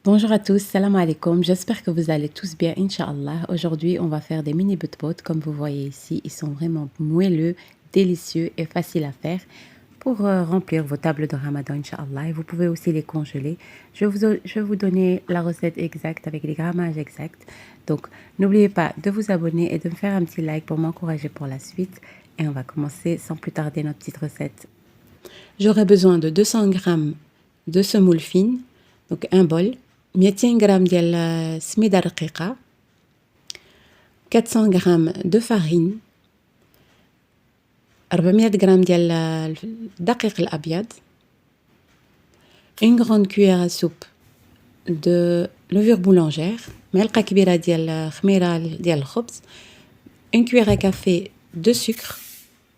Bonjour à tous, salam alaikum, j'espère que vous allez tous bien, Inch'Allah. Aujourd'hui, on va faire des mini butbot, comme vous voyez ici. Ils sont vraiment moelleux, délicieux et faciles à faire pour remplir vos tables de Ramadan, Inch'Allah. Et vous pouvez aussi les congeler. Je vais vous donner la recette exacte avec les grammages exacts. Donc, n'oubliez pas de vous abonner et de me faire un petit like pour m'encourager pour la suite. Et on va commencer sans plus tarder notre petite recette. J'aurai besoin de 200 grammes de semoule fine, donc un bol. 200 غرام ديال السميدة الرقيقة 400 غرام de farine 400 غرام ديال الدقيق الأبيض une grande cuillère à soupe de levure boulangère معلقة كبيرة ديال خميرة ديال الخبز une cuillère à café de sucre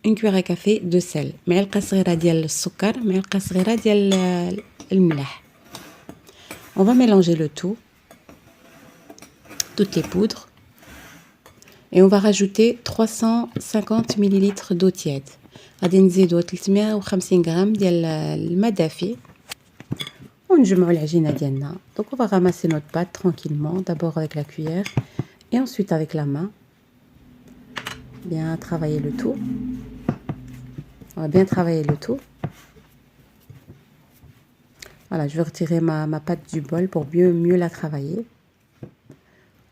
une cuillère à café de sel معلقة صغيرة ديال السكر معلقة صغيرة ديال الملح. On va mélanger le tout, toutes les poudres, et on va rajouter 350 ml d'eau tiède. غادي نزيدو 350 غرام ديال الماء دافي ونجمعوا العجينة ديالنا. Donc on va ramasser notre pâte tranquillement, d'abord avec la cuillère et ensuite avec la main. Bien travailler le tout. On va bien travailler le tout. Voilà, je vais retirer ma pâte du bol pour mieux la travailler.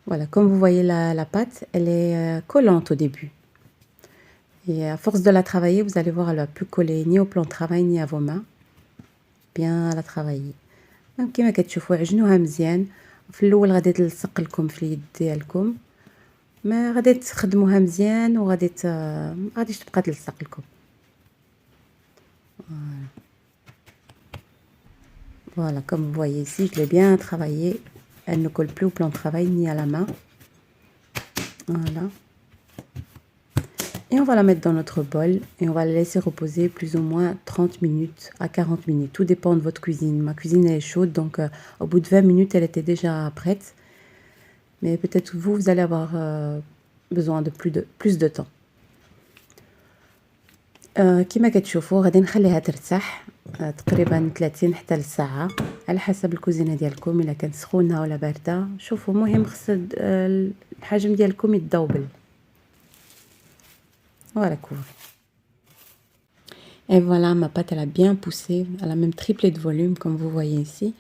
Voilà, comme vous voyez la pâte, elle est collante au début. Et à force de la travailler, vous allez voir, elle va plus coller ni au plan de travail ni à vos mains. Bien la travailler. كما كتشوفوا عجنوها مزيان. في الاول غادي تلصق لكم في اليد ديالكم. ما غادي تخدموها مزيان وغادي غاديش تبقى تلصق لكم. Voilà, comme vous voyez ici, je l'ai bien travaillé. Elle ne colle plus au plan de travail ni à la main. Voilà. Et on va la mettre dans notre bol et on va la laisser reposer plus ou moins 30 minutes à 40 minutes. Tout dépend de votre cuisine. Ma cuisine elle est chaude, donc au bout de 20 minutes, elle était déjà prête. Mais peut-être vous allez avoir besoin de plus de temps. كما كتشوفوا غادي نخليها ترتاح تقريبا 30 حتى لساعة على حسب الكوزينة ديالكم الا كانت سخونة ولا باردة. شوفوا مهم خص الحجم ديالكم يتذوبل. Voilà, couvre. Et voilà, ma pâte, elle a bien poussé. Elle a même triplé de volume, comme vous voyez ici.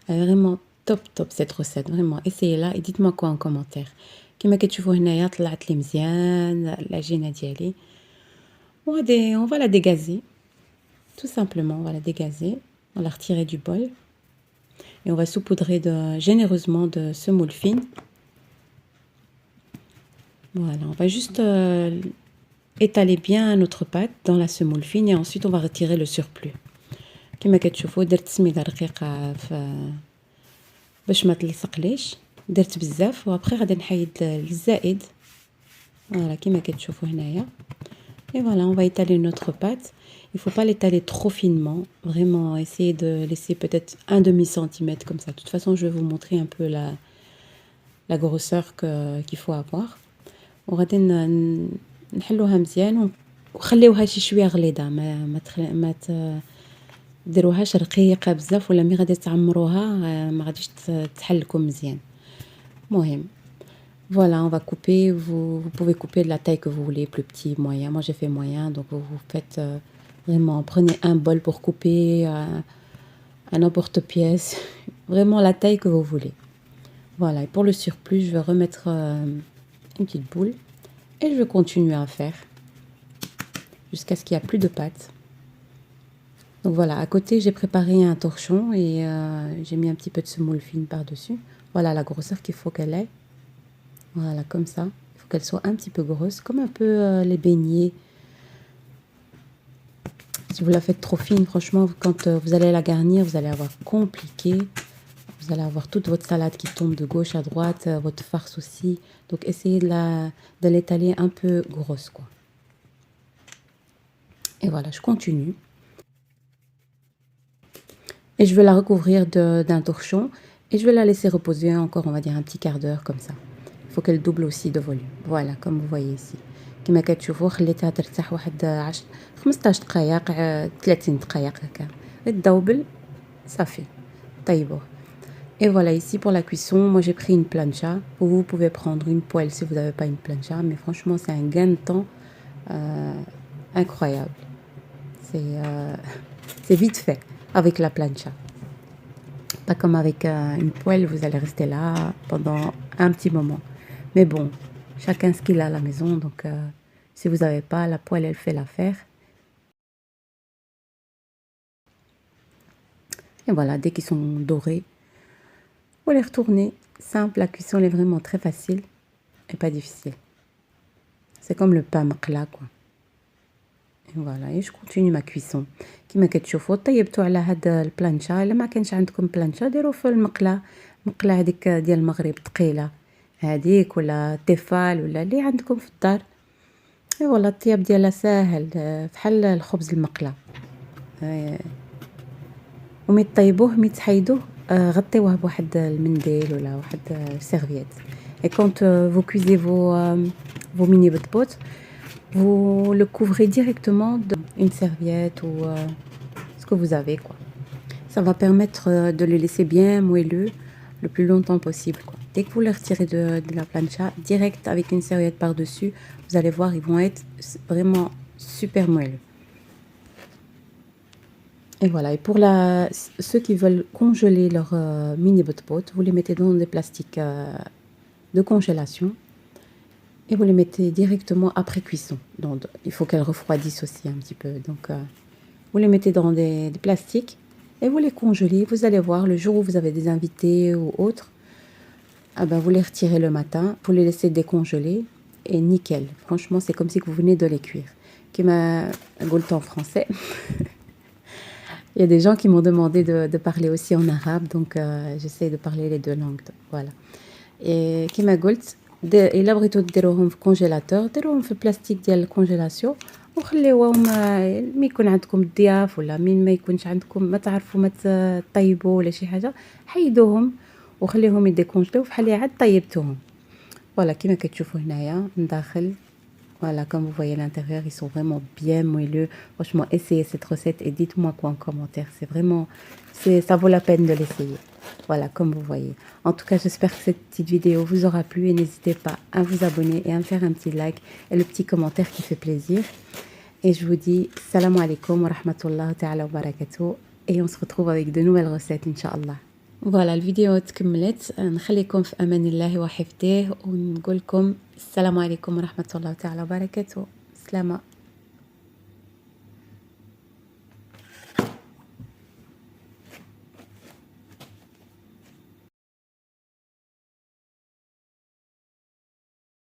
Elle est vraiment top cette recette. Vraiment, essayez-la et dites-moi quoi en commentaire. كما كتشوفوا هنايا طلعت لي مزيان العجينة ديالي. On va la dégazer. Tout simplement, on va la dégazer. On va la retirer du bol. Et on va saupoudrer généreusement de semoule fine. Voilà, on va juste étaler bien notre pâte dans la semoule fine et ensuite on va retirer le surplus. كما كتشوفوا درت سميده رقيقه باش ما تلصقليش درت بزاف وابخي غادي نحيد الزائد. Voilà, كما كتشوفوا هنايا. Et voilà, on va étaler notre pâte. Il faut pas l'étaler trop finement. Vraiment, essayez de laisser peut-être un demi-centimètre comme ça. De toute façon, je vais vous montrer un peu la grosseur qu'il faut avoir. وغادي نحلوها مزيان وخليوها شي شويه غليظه ما ديروهاش رقيقه بزاف ولا مي غادي تعمروها ما غاديش تحلكم مزيان. مهم voilà, on va couper. Vous pouvez couper de la taille que vous voulez, plus petit, moyen. Moi j'ai fait moyen, donc vous faites vraiment, prenez un bol pour couper à n'importe pièce, vraiment la taille que vous voulez. Voilà, et pour le surplus je vais remettre une petite boule et je vais continuer à faire jusqu'à ce qu'il n'y a plus de pâte. Donc voilà, à côté j'ai préparé un torchon et j'ai mis un petit peu de semoule fine par dessus. Voilà la grosseur qu'il faut qu'elle ait. Voilà, comme ça. Il faut qu'elle soit un petit peu grosse, comme un peu les beignets. Si vous la faites trop fine, franchement, quand vous allez la garnir, vous allez avoir compliqué. Vous allez avoir toute votre salade qui tombe de gauche à droite, votre farce aussi. Donc essayez de l'étaler un peu grosse, quoi. Et voilà, je continue. Et je vais la recouvrir d'un torchon et je vais la laisser reposer encore, on va dire, un petit quart d'heure comme ça. Il faut qu'elle double aussi de volume. Voilà, comme vous voyez ici. كما كتشوفوا خليتها ترتاح واحد 15 دقائق 30 دقائق هكا تذوبل صافي طيبوه. Et voilà, ici pour la cuisson, moi j'ai pris une plancha. Vous pouvez prendre une poêle si vous n'avez pas une plancha, mais franchement c'est un gain de temps euh, incroyable. C'est c'est vite fait avec la plancha. Pas comme avec une poêle, vous allez rester là pendant un petit moment. Mais bon, chacun ce qu'il a à la maison, donc si vous n'avez pas, la poêle elle fait l'affaire. Et voilà, dès qu'ils sont dorés, vous les retournez. Simple, la cuisson elle est vraiment très facile et pas difficile. C'est comme le pain maqla quoi. Et voilà, et je continue ma cuisson. كما كتشوفوا طيبتوا على هاد البلانشا. الا ما كانش عندكم بلانشا ديروا في المقله، مقله هذيك ديال المغرب ثقيله هذيك، ولا تيفال، ولا اللي عندكم في الدار. اي والله الطياب ديالها ساهل بحال الخبز المقله. ومي طيبوه مي تحيدوه غطيوه بواحد المنديل ولا واحد سيرفييت. Et quand vous cuisez vos mini bot, vous le couvrez directement d'une serviette ou ce que vous avez quoi. Ça va permettre de le laisser bien moelleux le plus longtemps possible quoi. Dès que vous le retirez de la plancha, direct avec une serviette par-dessus, vous allez voir, ils vont être vraiment super moelleux. Et voilà, et pour ceux qui veulent congeler leur mini bot, vous les mettez dans des plastiques de congélation et vous les mettez directement après cuisson. Donc, il faut qu'elles refroidissent aussi un petit peu. Donc, vous les mettez dans des plastiques et vous les congelez. Vous allez voir, le jour où vous avez des invités ou autres, ah ben, vous les retirez le matin, vous les laissez décongeler et nickel. Franchement, c'est comme si vous venez de les cuire. Qui m'a goûté en français. Il y a des gens qui m'ont demandé de parler aussi en arabe, donc j'essaie de parler les deux langues. Voilà. Et qui m'a dit, il a بغيتو ديروهم في كونجيلاتور ديروهم في البلاستيك ديال الكونجيلاسيون وخليوهم ملي يكون عندكم الضياف ولا من ما يكونش عندكم ما تعرفوا ما تطيبوا ولا شي حاجه حيدوهم وخليهم يديكونجليو بحال عاد طيبتوهم. فوالا كيما كتشوفوا هنايا من داخل. Voilà, comme vous voyez à l'intérieur, ils sont vraiment bien moelleux. Franchement, essayez cette recette et dites-moi quoi en commentaire. C'est vraiment, ça vaut la peine de l'essayer. Voilà, comme vous voyez. En tout cas, j'espère que cette petite vidéo vous aura plu et n'hésitez pas à vous abonner et à me faire un petit like et le petit commentaire qui fait plaisir. Et je vous dis salam alaikum wa rahmatullah ta'ala wa barakatuh et on se retrouve avec de nouvelles recettes, Inch'Allah. فوالا الفيديو تكملت، نخليكم في امان الله وحفظه ونقول لكم السلام عليكم ورحمه الله تعالى وبركاته. سلامه.